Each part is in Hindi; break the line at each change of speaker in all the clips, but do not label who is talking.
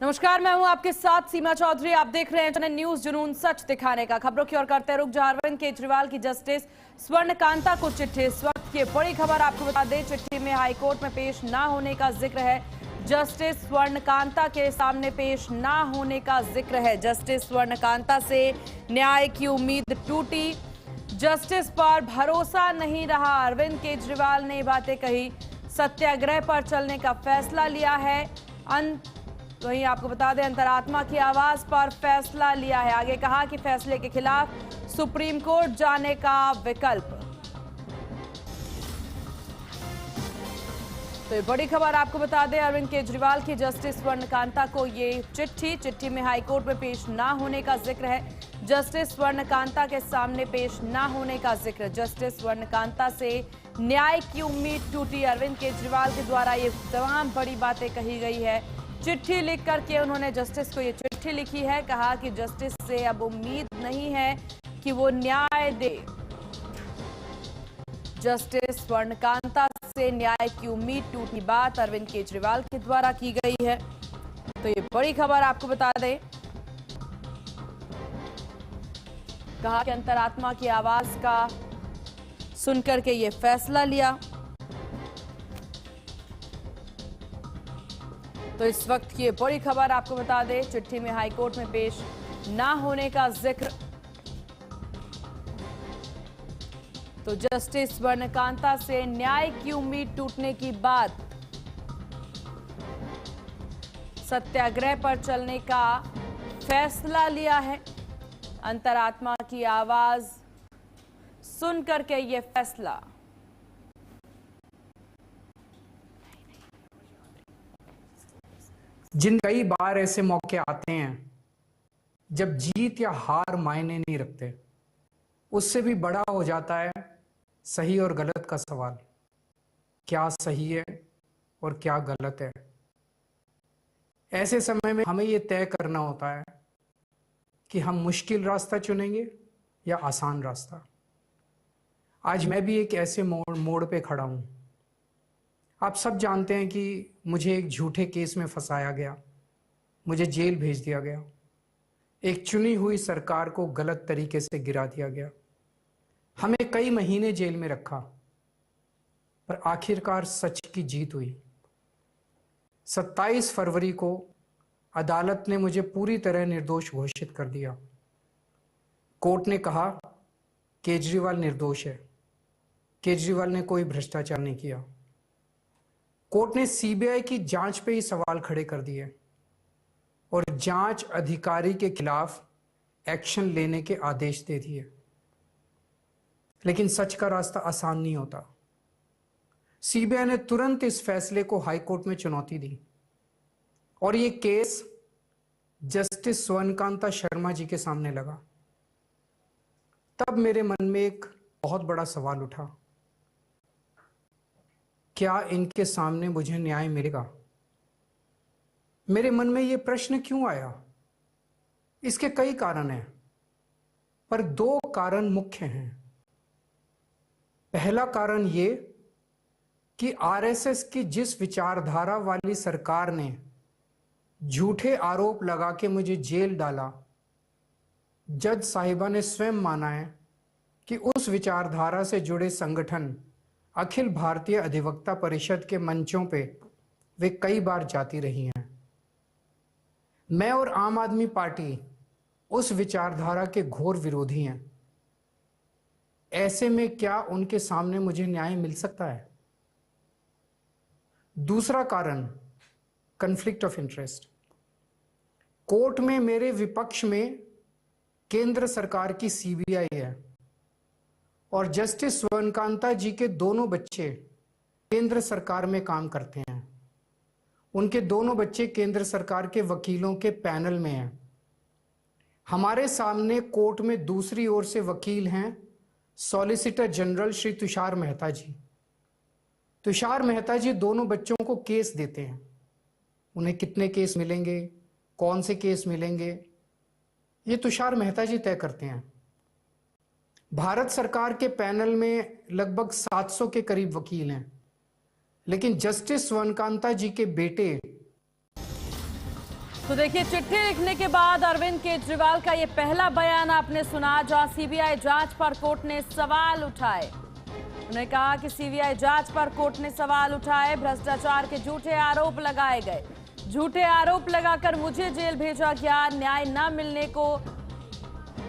नमस्कार, मैं हूं आपके साथ सीमा चौधरी। आप देख रहे हैं चैनल न्यूज जुनून सच दिखाने का। खबरों की ओर करते रुक जहां अरविंद केजरीवाल की जस्टिस स्वर्णकांता को चिट्ठी। इस वक्त की बड़ी खबर आपको बता दें, चिट्ठी में हाईकोर्ट में पेश ना होने का जिक्र है। जस्टिस स्वर्णकांता के सामने पेश ना होने का जिक्र है। जस्टिस स्वर्णकांता से न्याय की उम्मीद टूटी, जस्टिस पर भरोसा नहीं रहा। अरविंद केजरीवाल ने बातें कही, सत्याग्रह पर चलने का फैसला लिया है। वहीं आपको बता दें, अंतरात्मा की आवाज पर फैसला लिया है। आगे कहा कि फैसले के खिलाफ सुप्रीम कोर्ट जाने का विकल्प। तो ये बड़ी खबर आपको बता दें, अरविंद केजरीवाल की जस्टिस स्वर्णकांता को ये चिट्ठी में हाईकोर्ट में पेश ना होने का जिक्र है। जस्टिस स्वर्णकांता के सामने पेश ना होने का जिक्र। जस्टिस स्वर्णकांता से न्याय की उम्मीद टूटी। अरविंद केजरीवाल के द्वारा ये तमाम बड़ी बातें कही गई है। चिट्ठी लिख करके उन्होंने जस्टिस को ये चिट्ठी लिखी है। कहा कि जस्टिस से अब उम्मीद नहीं है कि वो न्याय दे। जस्टिस स्वर्णकांता से न्याय की उम्मीद टूटी, बात अरविंद केजरीवाल के द्वारा की गई है। तो ये बड़ी खबर आपको बता दें, कहा कि अंतरात्मा की आवाज का सुनकर के ये फैसला लिया। तो इस वक्त की बड़ी खबर आपको बता दें, चिट्ठी में हाईकोर्ट में पेश ना होने का जिक्र। तो जस्टिस स्वर्णकांता से न्याय की उम्मीद टूटने की बात, सत्याग्रह पर चलने का फैसला लिया है। अंतरात्मा की आवाज सुन करके ये फैसला।
जिन कई बार ऐसे मौके आते हैं जब जीत या हार मायने नहीं रखते, उससे भी बड़ा हो जाता है सही और गलत का सवाल। क्या सही है और क्या गलत है? ऐसे समय में हमें यह तय करना होता है कि हम मुश्किल रास्ता चुनेंगे या आसान रास्ता। आज मैं भी एक ऐसे मोड़ पे खड़ा हूं। आप सब जानते हैं कि मुझे एक झूठे केस में फंसाया गया, मुझे जेल भेज दिया गया, एक चुनी हुई सरकार को गलत तरीके से गिरा दिया गया, हमें कई महीने जेल में रखा, पर आखिरकार सच की जीत हुई। 27 फरवरी को अदालत ने मुझे पूरी तरह निर्दोष घोषित कर दिया। कोर्ट ने कहा केजरीवाल निर्दोष है, केजरीवाल ने कोई भ्रष्टाचार नहीं किया। कोर्ट ने सीबीआई की जांच पे ही सवाल खड़े कर दिए और जांच अधिकारी के खिलाफ एक्शन लेने के आदेश दे दिए। लेकिन सच का रास्ता आसान नहीं होता। सीबीआई ने तुरंत इस फैसले को हाईकोर्ट में चुनौती दी और यह केस जस्टिस स्वर्णकांता शर्मा जी के सामने लगा। तब मेरे मन में एक बहुत बड़ा सवाल उठा, क्या इनके सामने मुझे न्याय मिलेगा? मेरे मन में यह प्रश्न क्यों आया? इसके कई कारण हैं, पर 2 कारण मुख्य हैं। पहला कारण यह कि आरएसएस की जिस विचारधारा वाली सरकार ने झूठे आरोप लगा के मुझे जेल डाला, जज साहिबा ने स्वयं माना है कि उस विचारधारा से जुड़े संगठन अखिल भारतीय अधिवक्ता परिषद के मंचों पे वे कई बार जाती रही हैं। मैं और आम आदमी पार्टी उस विचारधारा के घोर विरोधी हैं। ऐसे में क्या उनके सामने मुझे न्याय मिल सकता है? दूसरा कारण, कॉन्फ्लिक्ट ऑफ इंटरेस्ट। कोर्ट में मेरे विपक्ष में केंद्र सरकार की सीबीआई है और जस्टिस स्वर्णकांता जी के दोनों बच्चे केंद्र सरकार में काम करते हैं। उनके दोनों बच्चे केंद्र सरकार के वकीलों के पैनल में हैं। हमारे सामने कोर्ट में दूसरी ओर से वकील हैं सॉलिसिटर जनरल श्री तुषार मेहता जी। तुषार मेहता जी दोनों बच्चों को केस देते हैं। उन्हें कितने केस मिलेंगे, कौन से केस मिलेंगे, ये तुषार मेहता जी तय करते हैं। भारत सरकार के पैनल में लगभग 700 के करीब वकील हैं, लेकिन जस्टिस स्वर्णकांता जी के बेटे
तो देखिए, चिट्ठी लिखने के बाद अरविंद केजरीवाल का ये पहला बयान आपने सुना, जहां सीबीआई जांच पर कोर्ट ने सवाल उठाए। उन्होंने कहा कि सीबीआई जांच पर कोर्ट ने सवाल उठाए, भ्रष्टाचार के झूठे आरोप लगाए गए, झूठे आरोप लगाकर मुझे जेल भेजा गया, न्याय न मिलने को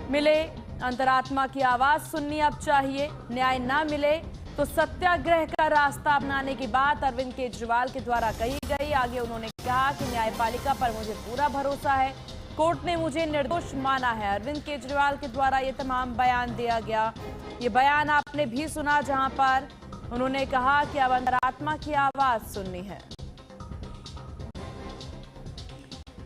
मिले, अंतरात्मा की आवाज सुननी अब चाहिए, न्याय न मिले तो सत्याग्रह का रास्ता अपनाने की बात अरविंद केजरीवाल के द्वारा कही गई। आगे उन्होंने कहा कि न्यायपालिका पर मुझे पूरा भरोसा है, कोर्ट ने मुझे निर्दोष माना है। अरविंद केजरीवाल के द्वारा ये तमाम बयान दिया गया। ये बयान आपने भी सुना, जहां पर उन्होंने कहा कि अब अंतरात्मा की आवाज सुननी है।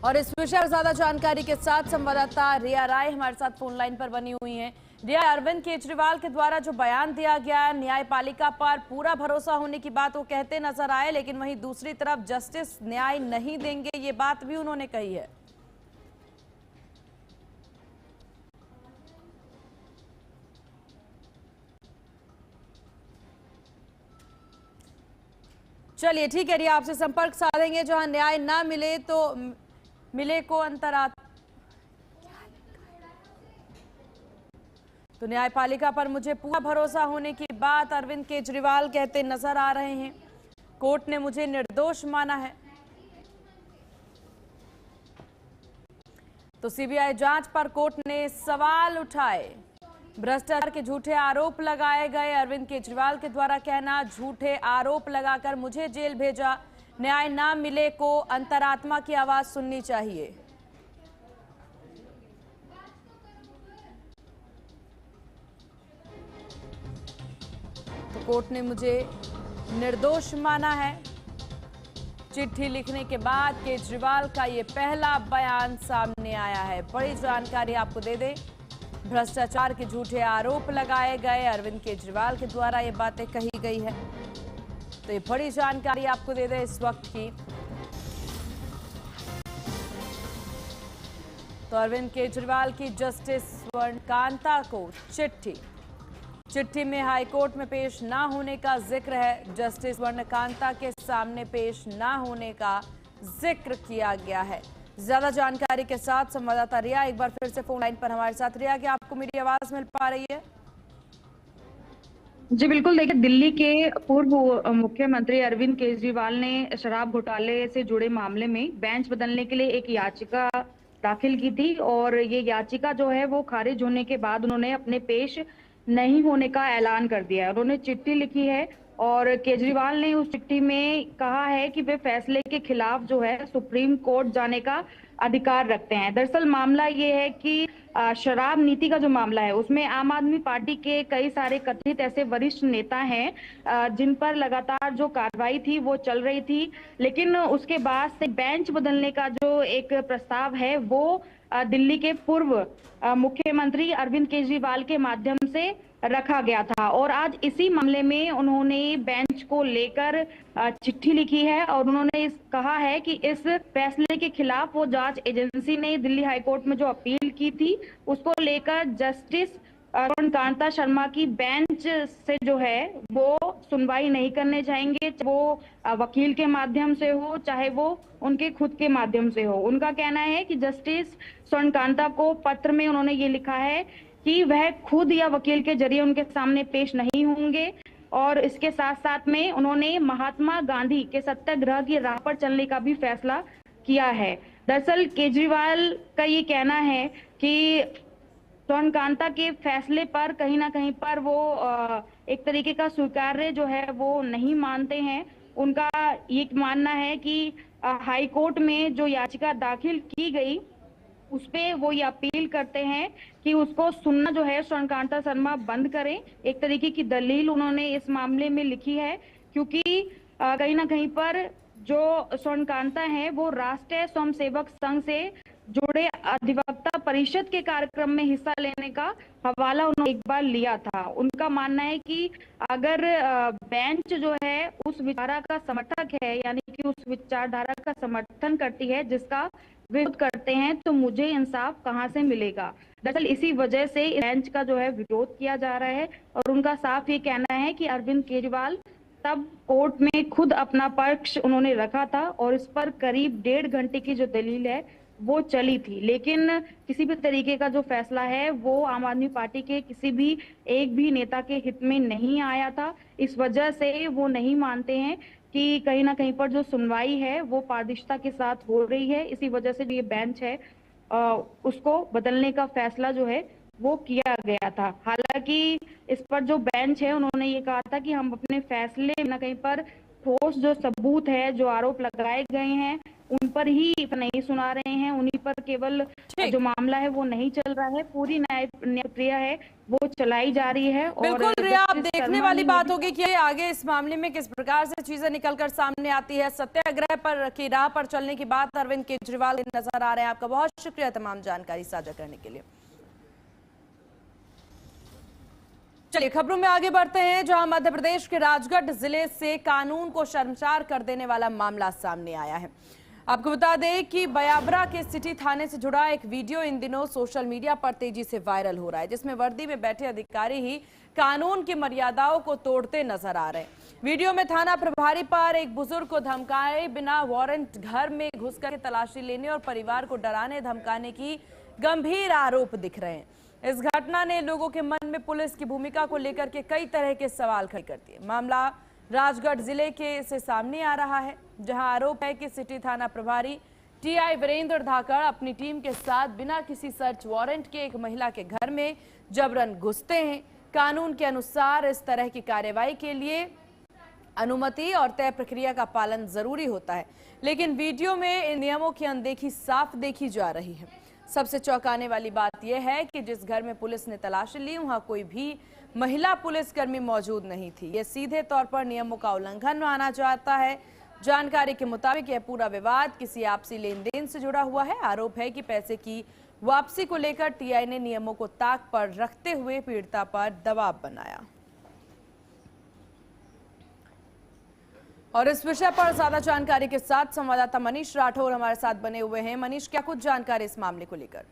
और इस विषय पर ज्यादा जानकारी के साथ संवाददाता रिया राय हमारे साथ फोन लाइन पर बनी हुई हैं। रिया, अरविंद केजरीवाल के द्वारा जो बयान दिया गया, न्यायपालिका पर पूरा भरोसा होने की बात वो कहते नजर आए, लेकिन वहीं दूसरी तरफ जस्टिस न्याय नहीं देंगे, ये बात भी उन्होंने कही है। चलिए ठीक है रिया, आपसे संपर्क साधेंगे। जहां न्याय ना मिले तो मिले को अंतरात्मा, तो न्यायपालिका पर मुझे पूरा भरोसा होने की बात अरविंद केजरीवाल कहते नजर आ रहे हैं। कोर्ट ने मुझे निर्दोष माना है। तो सीबीआई जांच पर कोर्ट ने सवाल उठाए, भ्रष्टाचार के झूठे आरोप लगाए गए। अरविंद केजरीवाल के द्वारा कहना, झूठे आरोप लगाकर मुझे जेल भेजा, न्याय ना मिले को अंतरात्मा की आवाज सुननी चाहिए। तो कोर्ट ने मुझे निर्दोष माना है। चिट्ठी लिखने के बाद केजरीवाल का ये पहला बयान सामने आया है। बड़ी जानकारी आपको दे दें, भ्रष्टाचार के झूठे आरोप लगाए गए, अरविंद केजरीवाल के द्वारा ये बातें कही गई है। तो ये बड़ी जानकारी आपको दे दें इस वक्त की। तो अरविंद केजरीवाल की जस्टिस स्वर्ण कांता को चिट्ठी में हाईकोर्ट में पेश ना होने का जिक्र है। जस्टिस स्वर्ण कांता के सामने पेश ना होने का जिक्र किया गया है। ज्यादा जानकारी के साथ संवाददाता रिया एक बार फिर से फोन लाइन पर हमारे साथ। रिया, क्या आपको मेरी आवाज मिल पा रही है?
जी बिल्कुल, देखिए, दिल्ली के पूर्व मुख्यमंत्री अरविंद केजरीवाल ने शराब घोटाले से जुड़े मामले में बेंच बदलने के लिए एक याचिका दाखिल की थी और ये याचिका जो है वो खारिज होने के बाद उन्होंने अपने पेश नहीं होने का ऐलान कर दिया है। उन्होंने चिट्ठी लिखी है और केजरीवाल ने उस चिट्ठी में कहा है कि वे फैसले के खिलाफ जो है सुप्रीम कोर्ट जाने का अधिकार रखते हैं। दरअसल मामला ये है कि शराब नीति का जो मामला है उसमें आम आदमी पार्टी के कई सारे कथित ऐसे वरिष्ठ नेता हैं जिन पर लगातार जो कार्रवाई थी वो चल रही थी, लेकिन उसके बाद से बेंच बदलने का जो एक प्रस्ताव है वो दिल्ली के पूर्व मुख्यमंत्री अरविंद केजरीवाल के माध्यम से रखा गया था और आज इसी मामले में उन्होंने बेंच को लेकर चिट्ठी लिखी है और उन्होंने कहा है कि इस फैसले के खिलाफ वो जांच एजेंसी ने दिल्ली हाईकोर्ट में जो अपील की थी उसको लेकर जस्टिस स्वर्ण कांता शर्मा की बेंच से जो है वो सुनवाई नहीं करने चाहेंगे, वो वकील के माध्यम से हो चाहे वो उनके खुद के माध्यम से हो। उनका कहना है कि जस्टिस स्वर्ण कांता को पत्र में उन्होंने ये लिखा है कि वह खुद या वकील के जरिए उनके सामने पेश नहीं होंगे और इसके साथ साथ में उन्होंने महात्मा गांधी के सत्याग्रह की राह पर चलने का भी फैसला किया है। दरअसल केजरीवाल का ये कहना है कि स्वर्ण कांता के फैसले पर कहीं ना कहीं पर वो एक तरीके का स्वीकार्य जो है वो नहीं मानते हैं। उनका ये मानना है कि हाई कोर्ट में जो याचिका दाखिल की गई उस पे वो ये अपील करते हैं कि उसको सुनना जो है स्वर्ण कांता शर्मा बंद करें। एक तरीके की दलील उन्होंने इस मामले में लिखी है क्योंकि कहीं ना कहीं पर जो स्वर्ण कांता है वो राष्ट्रीय स्वयंसेवक संघ से जुड़े अधिवक्ता परिषद के कार्यक्रम में हिस्सा लेने का हवाला उन्होंने एक बार लिया था। उनका मानना है कि अगर बेंच जो है उस विचारधारा का समर्थक है यानी कि उस विचारधारा का समर्थन करती है जिसका विरोध करते हैं तो मुझे इंसाफ कहां से मिलेगा। दरअसल इसी वजह से बेंच का जो है विरोध किया जा रहा है और उनका साफ ये कहना है कि अरविंद केजरीवाल तब कोर्ट में खुद अपना पक्ष उन्होंने रखा था और इस पर करीब 1.5 घंटे की जो दलील है वो चली थी, लेकिन किसी भी तरीके का जो फैसला है वो आम आदमी पार्टी के किसी भी एक भी नेता के हित में नहीं आया था। इस वजह से वो नहीं मानते हैं कि कहीं ना कहीं पर जो सुनवाई है वो पारदर्शिता के साथ हो रही है। इसी वजह से जो ये बेंच है उसको बदलने का फैसला जो है वो किया गया था। हालांकि इस पर जो बेंच है उन्होंने ये कहा था कि हम अपने फैसले ना कहीं पर ठोस जो सबूत है, जो आरोप लगाए गए हैं उन पर ही नहीं सुना रहे हैं, उन्हीं पर केवल
ठीक।
जो मामला है वो नहीं चल रहा है। पूरी न्याय प्रक्रिया है वो चलाई जा रही है। और
बिल्कुल रिया, अब
जस्टिस
देखने
शर्मा
वाली
ने
बात होगी कि आगे इस मामले में किस प्रकार से चीजें निकलकर सामने आती है। सत्याग्रह पर की राह पर चलने की बात अरविंद केजरीवाल नजर आ रहे हैं। आपका बहुत शुक्रिया तमाम जानकारी साझा करने के लिए। चलिए खबरों में आगे बढ़ते हैं, जहां मध्य प्रदेश के राजगढ़ जिले से कानून को शर्मसार कर देने वाला मामला सामने आया है। आपको बता दें कि बयाबरा के सिटी थाने से जुड़ा एक वीडियो इन दिनों सोशल मीडिया पर तेजी से वायरल हो रहा है, जिसमें वर्दी में बैठे अधिकारी ही कानून की मर्यादाओं को तोड़ते नजर आ रहे हैं। वीडियो में थाना प्रभारी पर एक बुजुर्ग को धमकाए बिना वारंट घर में घुसकर तलाशी लेने और परिवार को डराने धमकाने की गंभीर आरोप दिख रहे हैं। इस घटना ने लोगों के मन में पुलिस की भूमिका को लेकर के कई तरह के सवाल खड़े कर दिए। मामला राजगढ़ जिले के से सामने आ रहा है, जहां आरोप है कि सिटी थाना प्रभारी टीआई वीरेंद्र धाकड़ अपनी टीम के साथ बिना किसी सर्च वारंट के एक महिला के घर में जबरन घुसते हैं। कानून के अनुसार इस तरह की कार्रवाई के लिए अनुमति और तय प्रक्रिया का पालन जरूरी होता है, लेकिन वीडियो में इन नियमों की अनदेखी साफ देखी जा रही है। सबसे चौंकाने वाली बात यह है कि जिस घर में पुलिस ने तलाशी ली वहां कोई भी महिला पुलिसकर्मी मौजूद नहीं थी। यह सीधे तौर पर नियमों का उल्लंघन माना जाता है। जानकारी के मुताबिक यह पूरा विवाद किसी आपसी लेन देन से जुड़ा हुआ है। आरोप है कि पैसे की वापसी को लेकर टीआई ने नियमों को ताक पर रखते हुए पीड़िता पर दबाव बनाया। और इस विषय पर ज्यादा जानकारी के साथ संवाददाता मनीष राठौर हमारे साथ बने हुए हैं। मनीष, क्या कुछ जानकारी इस मामले को लेकर?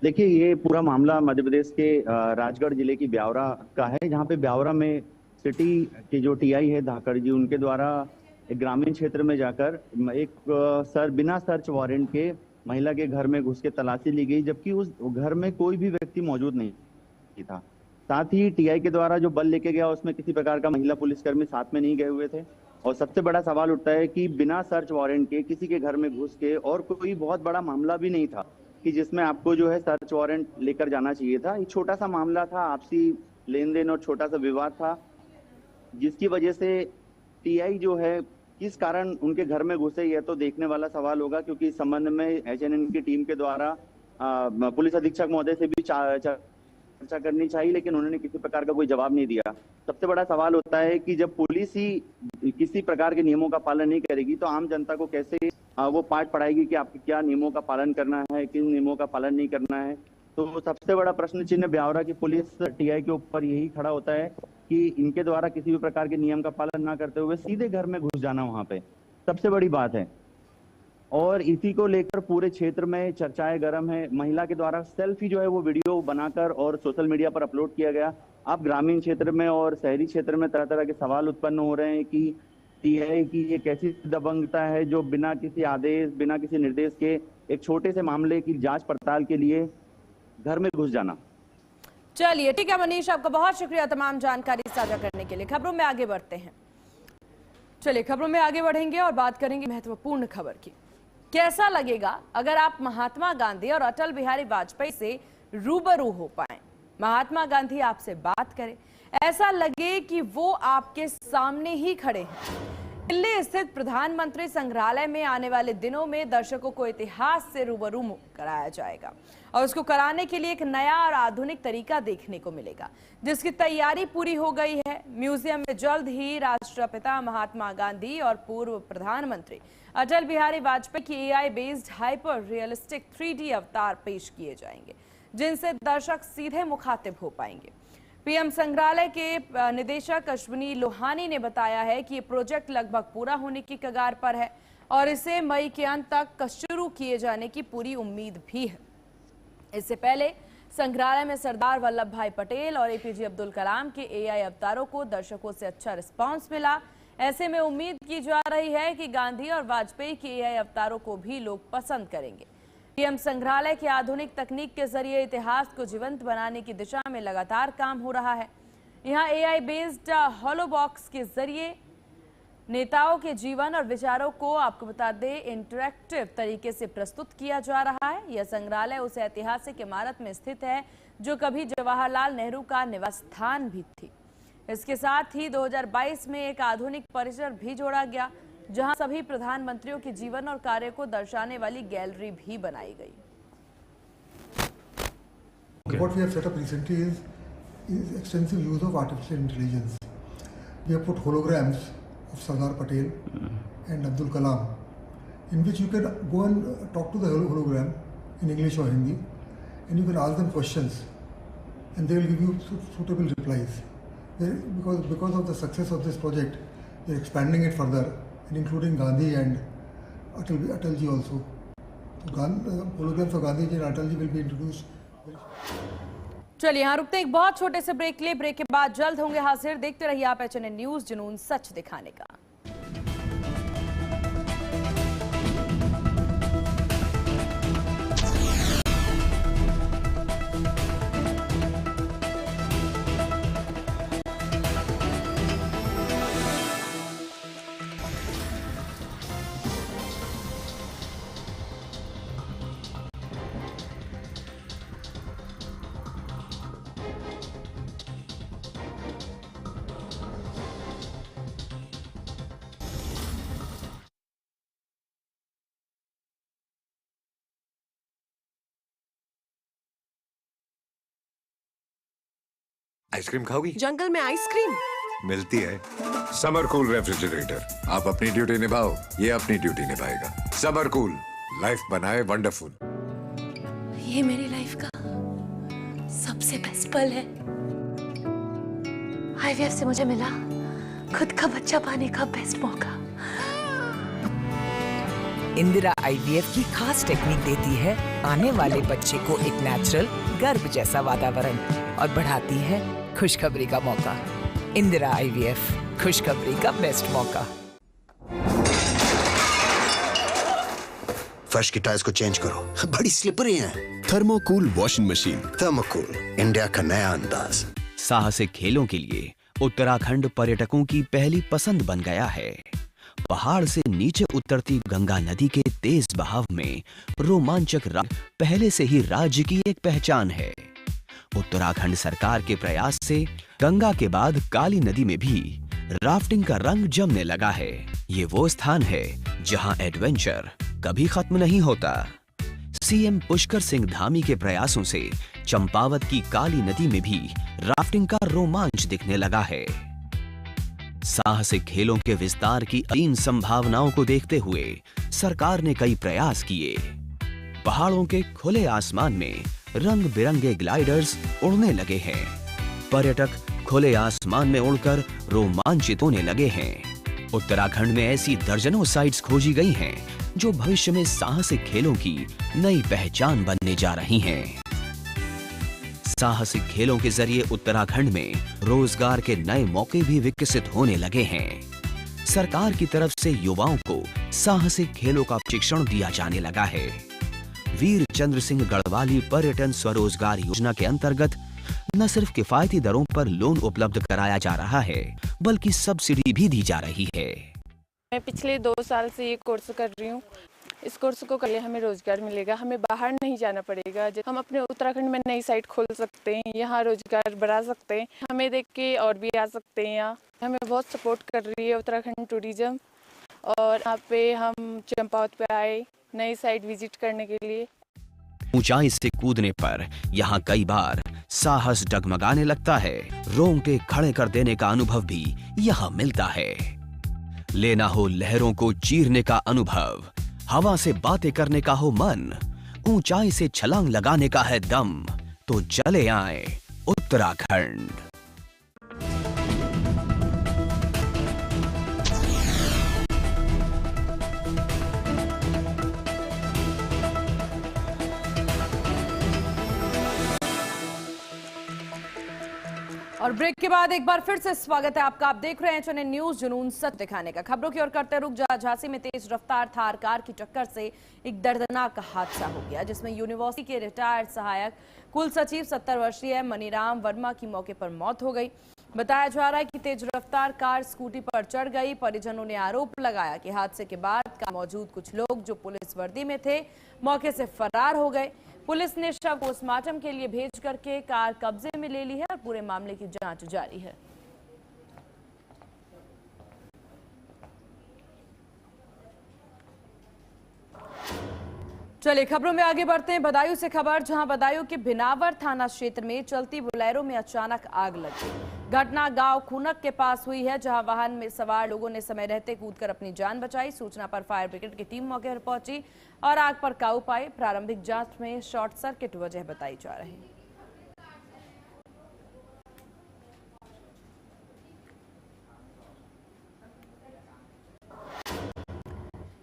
देखिए, ये पूरा मामला मध्य प्रदेश के राजगढ़ जिले की ब्यावरा का है, जहां पे ब्यावरा में सिटी के जो टीआई है धाकड़ जी, उनके द्वारा एक ग्रामीण क्षेत्र में जाकर एक बिना सर्च वारंट के महिला के घर में घुस के तलाशी ली गई, जबकि उस घर में कोई भी व्यक्ति मौजूद नहीं था। साथ ही टीआई के द्वारा जो बल लेके गया उसमें किसी प्रकार का महिला पुलिसकर्मी साथ में नहीं गए हुए थे। और सबसे बड़ा सवाल उठता है कि बिना सर्च वारंट के किसी के घर में घुस के, और कोई बहुत बड़ा मामला भी नहीं था कि जिसमें आपको जो है सर्च वारंट लेकर जाना चाहिए था। एक छोटा सा मामला था, आपसी लेन देन और छोटा सा विवाद था, जिसकी वजह से टीआई जो है किस कारण उनके घर में घुसे, यह तो देखने वाला सवाल होगा, क्योंकि इस संबंध में एचएनएन की टीम के द्वारा पुलिस अधीक्षक महोदय से भी चर्चा करनी चाहिए, लेकिन उन्होंने किसी प्रकार का कोई जवाब नहीं दिया। सबसे बड़ा सवाल होता है कि जब पुलिस ही किसी प्रकार के नियमों का पालन नहीं करेगी तो आम जनता को कैसे वो पाठ पढ़ाएगी कि आपको क्या नियमों का पालन करना है, किन नियमों का पालन नहीं करना है। तो सबसे बड़ा प्रश्न चिन्ह ब्यावरा की पुलिस टीआई के ऊपर यही खड़ा होता है कि इनके द्वारा किसी भी प्रकार के नियम का पालन ना करते हुए सीधे घर में घुस जाना वहां पे सबसे बड़ी बात है। और इसी को लेकर पूरे क्षेत्र में चर्चाएं गर्म है। महिला के द्वारा सेल्फी जो है वो वीडियो बनाकर और सोशल मीडिया पर अपलोड किया गया। अब ग्रामीण क्षेत्र में और शहरी क्षेत्र में तरह तरह के सवाल उत्पन्न हो रहे हैं कि टीआई की ये कैसी दबंगता है जो बिना किसी आदेश, बिना किसी निर्देश के एक छोटे से मामले की जांच पड़ताल के लिए घर में घुस जाना।
चलिए ठीक है मनीष, आपका बहुत शुक्रिया तमाम जानकारी साझा करने के लिए। खबरों में आगे बढ़ते हैं। चलिए खबरों में आगे बढ़ेंगे और बात करेंगे महत्वपूर्ण खबर की। कैसा लगेगा अगर आप महात्मा गांधी और अटल बिहारी वाजपेयी से रूबरू हो पाए? महात्मा गांधी आपसे बात करें, ऐसा लगे कि वो आपके सामने ही खड़े हैं। दिल्ली स्थित प्रधानमंत्री संग्रहालय में आने वाले दिनों में दर्शकों को इतिहास से रूबरू कराया जाएगा और उसको कराने के लिए एक नया और आधुनिक तरीका देखने को मिलेगा, जिसकी तैयारी पूरी हो गई है। म्यूजियम में जल्द ही राष्ट्रपिता महात्मा गांधी और पूर्व प्रधानमंत्री अटल बिहारी वाजपेयी की AI based hyper realistic 3D अवतार पेश किए जाएंगे, जिनसे दर्शक सीधे मुखातिब हो पाएंगे। पीएम संग्रहालय के निदेशक अश्विनी लोहानी ने बताया है कि ये प्रोजेक्ट लगभग पूरा होने की कगार पर है और इसे मई के अंत तक शुरू किए जाने की पूरी उम्मीद भी है। इससे पहले संग्रहालय में सरदार वल्लभ भाई पटेल और एपीजे अब्दुल कलाम के एआई अवतारों को दर्शकों से अच्छा रिस्पांस मिला। ऐसे में उम्मीद की जा रही है कि गांधी और वाजपेयी के एआई अवतारों को भी लोग पसंद करेंगे। पीएम संग्रहालय की आधुनिक तकनीक के जरिए इतिहास को जीवंत बनाने की दिशा में लगातार काम हो रहा है। यहाँ एआई बेस्ड हॉलो बॉक्स के जरिए नेताओं के जीवन और विचारों को आपको बता दें इंटरैक्टिव तरीके से प्रस्तुत किया जा रहा है। यह संग्रहालय उस ऐतिहासिक इमारत में स्थित है जो कभी जवाहरलाल नेहरू का निवास स्थान भी थी। इसके साथ ही 2022 में एक आधुनिक परिसर भी जोड़ा गया जहां सभी प्रधानमंत्रियों के जीवन और कार्य को दर्शाने वाली गैलरी भी बनाई गई।
What we have set up recently is extensive use of artificial intelligence. We have put holograms of Sardar Patel and Abdul Kalam, in which you can go and talk to the hologram in English or Hindi, and you can ask them questions, and they will give you suitable replies. Because of the success of this project, we are expanding it further, and including Gandhi and Atalji also. So holograms of Gandhi and Atalji will be introduced.
चलिए यहाँ रुकते एक बहुत छोटे से ब्रेक ले। ब्रेक के बाद जल्द होंगे हाजिर। देखते रहिए आप HNN न्यूज़, जुनून सच दिखाने का।
आइसक्रीम खाओगी?
जंगल में आइसक्रीम
मिलती है। समर कूल रेफ्रिजरेटर, आप अपनी ड्यूटी निभाओ, ये अपनी ड्यूटी निभाएगा। समर कूल, लाइफ बनाए वंडरफुल।
ये मेरी लाइफ का सबसे बेस्ट पल है। आईवीएफ से मुझे मिला खुद का बच्चा पाने का बेस्ट मौका।
इंदिरा आईवीएफ की खास टेक्निक देती है आने वाले बच्चे को एक नेचुरल गर्भ जैसा वातावरण और बढ़ाती है खुशखबरी का मौका। इंदिरा आईवीएफ, खुशखबरी का बेस्ट मौका।
फर्श की टाइल्स को चेंज करो, बड़ी स्लिपरी हैं।
थर्मोकूल वॉशिंग मशीन।
थर्मोकूल, इंडिया का नया अंदाज।
साहसिक खेलों के लिए उत्तराखंड पर्यटकों की पहली पसंद बन गया है। पहाड़ से नीचे उतरती गंगा नदी के तेज बहाव में रोमांचक पहले से ही राज्य की एक पहचान है। उत्तराखंड सरकार के प्रयास से गंगा के बाद काली नदी में भी राफ्टिंग का रंग जमने लगा है। ये वो स्थान है जहां एडवेंचर कभी खत्म नहीं होता। सीएम पुष्कर सिंह धामी के प्रयासों से चंपावत की काली नदी में भी राफ्टिंग का रोमांच दिखने लगा है। साहसिक खेलों के विस्तार की असीम संभावनाओं को देखते हुए सरकार ने कई प्रयास किए। पहाड़ों के खुले आसमान में रंग बिरंगे ग्लाइडर्स उड़ने लगे हैं। पर्यटक खुले आसमान में उड़कर रोमांचित होने लगे हैं। उत्तराखंड में ऐसी दर्जनों साइट्स खोजी गई हैं जो भविष्य में साहसिक खेलों की नई पहचान बनने जा रही हैं। साहसिक खेलों के जरिए उत्तराखंड में रोजगार के नए मौके भी विकसित होने लगे हैं। सरकार की तरफ से युवाओं को साहसिक खेलों का प्रशिक्षण दिया जाने लगा है। वीर चंद्र सिंह गढ़वाली पर्यटन स्वरोजगार योजना के अंतर्गत न सिर्फ किफायती दरों पर लोन उपलब्ध कराया जा रहा है, बल्कि सब्सिडी भी दी जा रही है।
मैं पिछले 2 साल से ये कोर्स कर रही हूँ। इस कोर्स को करके हमें रोजगार मिलेगा, हमें बाहर नहीं जाना पड़ेगा। हम अपने उत्तराखंड में नई साइट खोल सकते हैं, यहाँ रोजगार बढ़ा सकते हैं। हमें देख के और भी आ सकते हैं। यहाँ हमें बहुत सपोर्ट कर रही है उत्तराखंड टूरिज्म, और यहाँ पे हम चंपावत पे आए नई साइट विजिट करने के लिए।
ऊंचाई से कूदने पर यहाँ कई बार साहस डगमगाने लगता है। रोंगटे खड़े कर देने का अनुभव भी यहाँ मिलता है। लेना हो लहरों को चीरने का अनुभव, हवा से बातें करने का हो मन, ऊंचाई से छलांग लगाने का है दम, तो चले आए उत्तराखंड।
और ब्रेक के बाद एक बार फिर से स्वागत है आपका। आप देख रहे हैं चैनल न्यूज जुनून सच दिखाने का। खबरों की ओर करते रुक जा। झांसी में तेज रफ्तार थार कार की टक्कर से एक दर्दनाक हादसा हो गया, जिसमें यूनिवर्सिटी के रिटायर्ड सहायक कुल सचिव 70 वर्षीय मनीराम वर्मा की मौके पर मौत हो गई। बताया जा रहा है कि तेज रफ्तार कार स्कूटी पर चढ़ गई। परिजनों ने आरोप लगाया कि हादसे के बाद कार मौजूद कुछ लोग जो पुलिस वर्दी में थे मौके से फरार हो गए। पुलिस ने शव पोस्टमार्टम के लिए भेज करके कार कब्जे में ले ली है और पूरे मामले की जांच जारी है। चलिए खबरों में आगे बढ़ते हैं। बदायूं से खबर, जहां बदायूं के भिनावर थाना क्षेत्र में चलती बोलेरो में अचानक आग लग गई। घटना गांव खूनक के पास हुई है, जहां वाहन में सवार लोगों ने समय रहते कूदकर अपनी जान बचाई। सूचना पर फायर ब्रिगेड की टीम मौके पर पहुंची और आग पर काबू पाई। प्रारंभिक जांच में शॉर्ट सर्किट वजह बताई जा रही है।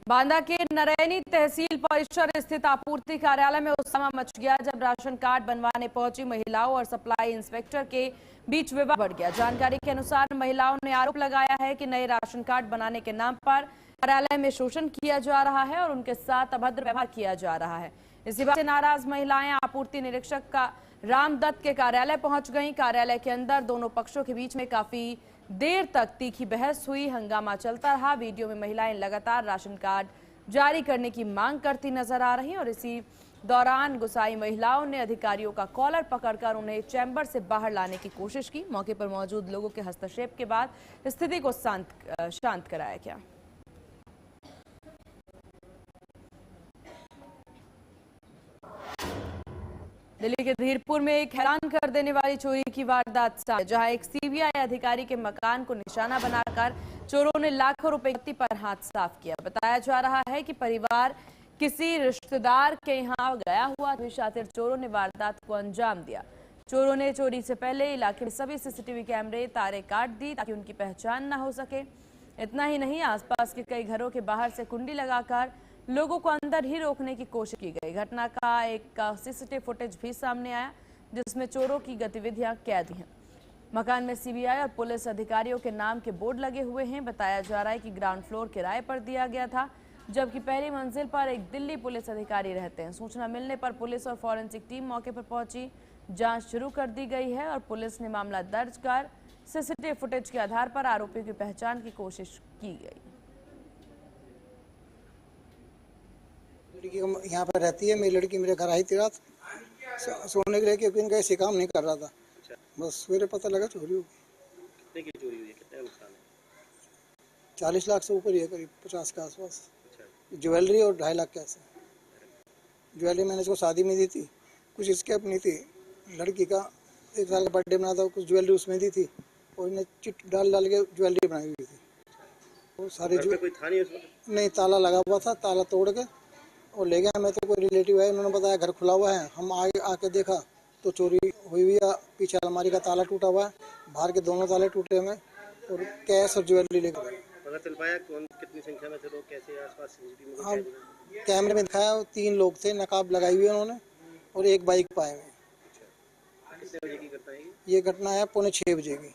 बांदा के नरैनी तहसील परिसर स्थित आपूर्ति कार्यालय में उस समय मच गया जब राशन कार्ड बनवाने पहुंची महिलाओं और सप्लाई इंस्पेक्टर के बीच विवाद बढ़ गया। जानकारी के अनुसार महिलाओं ने आरोप लगाया है कि नए राशन कार्ड बनाने के नाम पर कार्यालय में शोषण किया जा रहा है और उनके साथ अभद्र व्यवहार किया जा रहा है। इसी बात से नाराज महिलाएं आपूर्ति निरीक्षक का रामदत्त के कार्यालय पहुंच गईं। कार्यालय के अंदर दोनों पक्षों के बीच में काफी देर तक तीखी बहस हुई, हंगामा चलता रहा। वीडियो में महिलाएं लगातार राशन कार्ड जारी करने की मांग करती नजर आ रही और इसी दौरान गुस्साई महिलाओं ने अधिकारियों का कॉलर पकड़कर उन्हें चैम्बर से बाहर लाने की कोशिश की। मौके पर मौजूद लोगों के हस्तक्षेप के बाद स्थिति को शांत कराया गया। दिल्ली के धीरपुर में एक हैरान कर देने वाली चोरी की वारदात सामने, जहां एक सीबीआई अधिकारी के मकान को निशाना बनाकर चोरों ने लाखों रुपए की पर हाथ साफ किया। बताया जा रहा है कि परिवार किसी रिश्तेदार के यहां गया हुआ शातिर चोरों ने वारदात को अंजाम दिया। चोरों ने चोरी से पहले इलाके में सभी सीसीटीवी कैमरे तारे काट दी ताकि उनकी पहचान न हो सके। इतना ही नहीं, आसपास के कई घरों के बाहर से कुंडी लगाकर लोगों को अंदर ही रोकने की कोशिश की गई। घटना का एक सीसीटीवी फुटेज भी सामने आया जिसमें चोरों की गतिविधियां कैद हैं। मकान में सीबीआई और पुलिस अधिकारियों के नाम के बोर्ड लगे हुए हैं। बताया जा रहा है कि ग्राउंड फ्लोर किराए पर दिया गया था, जबकि पहली मंजिल पर एक दिल्ली पुलिस अधिकारी रहते हैं। सूचना मिलने पर पुलिस और फॉरेंसिक टीम मौके पर पहुंची। जांच शुरू कर दी गई है और पुलिस ने मामला दर्ज कर सीसीटीवी फुटेज के आधार पर आरोपियों की पहचान की कोशिश की गई।
लड़की यहाँ पर रहती है, मेरी लड़की मेरे घर आई थी रात सोने के लिए, क्योंकि इनका ऐसे काम नहीं कर रहा था। बस सवेरे पता लगा चोरी हो गई।
कितने की चोरी हुई है? कितना नुकसान है?
40 लाख से ऊपर ही है, करीब 50 के आसपास। ज्वेलरी और 2.5 लाख के ऐसे। ज्वेलरी मैंने इसको शादी में दी थी, कुछ इसके अपनी थी। लड़की का 1 साल का बर्थडे बना था, कुछ ज्वेलरी उसमें दी थी और इन्हें चिट डाल के ज्वेलरी बनाई हुई थी। वो सारे
कोई था नहीं उसमें?
नहीं, ताला लगा हुआ था, ताला तोड़ के और ले गया। मैं तो कोई रिलेटिव है, उन्होंने बताया घर खुला हुआ है। हम आके देखा तो चोरी हुई हुई है। पीछे अलमारी का ताला टूटा हुआ है, बाहर के दोनों ताले टूटे हुए और कैश और ज्वेलरी लेकर गए।
पता चल पाया कौन कितनी संख्या में थे लोग, कैसे आसपास सीसीटीवी में?
हाँ, कैमरे में दिखाया 3 लोग थे, नकाब लगाई हुई उन्होंने और एक बाइक पाए हुए।
कितने बजे की घटना है
ये? घटना है 5:45 बजे की।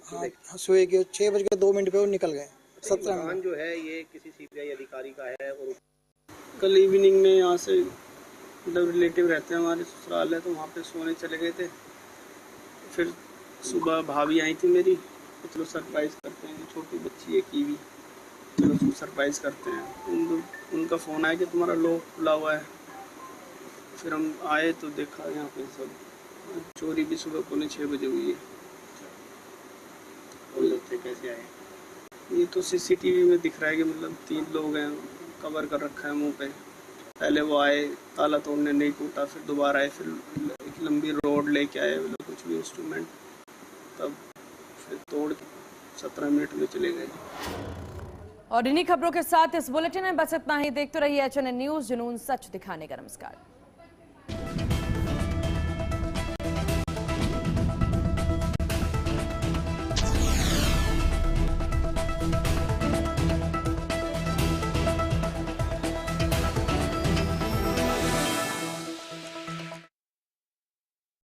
हाँ, सुबह के 6:02 पे वो निकल गए। 17
जो है ये किसी सीबीआई अधिकारी का है। और
कल इवनिंग में यहाँ से मतलब रिलेटिव रहते हैं हमारे, ससुराल है, तो वहाँ पे सोने चले गए थे। फिर सुबह भाभी आई थी मेरी, तो चलो सरप्राइज़ करते हैं, छोटी बच्ची है कीवी, चलो उसको सरप्राइज़ करते हैं। उनका फ़ोन आया कि तुम्हारा लॉक खुला हुआ है। फिर हम आए तो देखा यहाँ पे सब चोरी भी सुबह 5:45 बजे हुई है।
और लोग थे, कैसे आए?
ये तो सीसीटीवी में दिख रहा है कि मतलब 3 लोग हैं, कवर कर रखा है मुंह पे। पहले वो आए, ताला तोड़ने नहीं टूटा, फिर दोबारा आए, फिर एक लंबी रोड लेके आए, मतलब कुछ भी इंस्ट्रूमेंट, तब फिर तोड़ 17 मिनट में चले गए।
और इन्हीं खबरों के साथ इस बुलेटिन में बस इतना ही। देखते रहिए चैनल न्यूज जुनून सच दिखाने का। नमस्कार।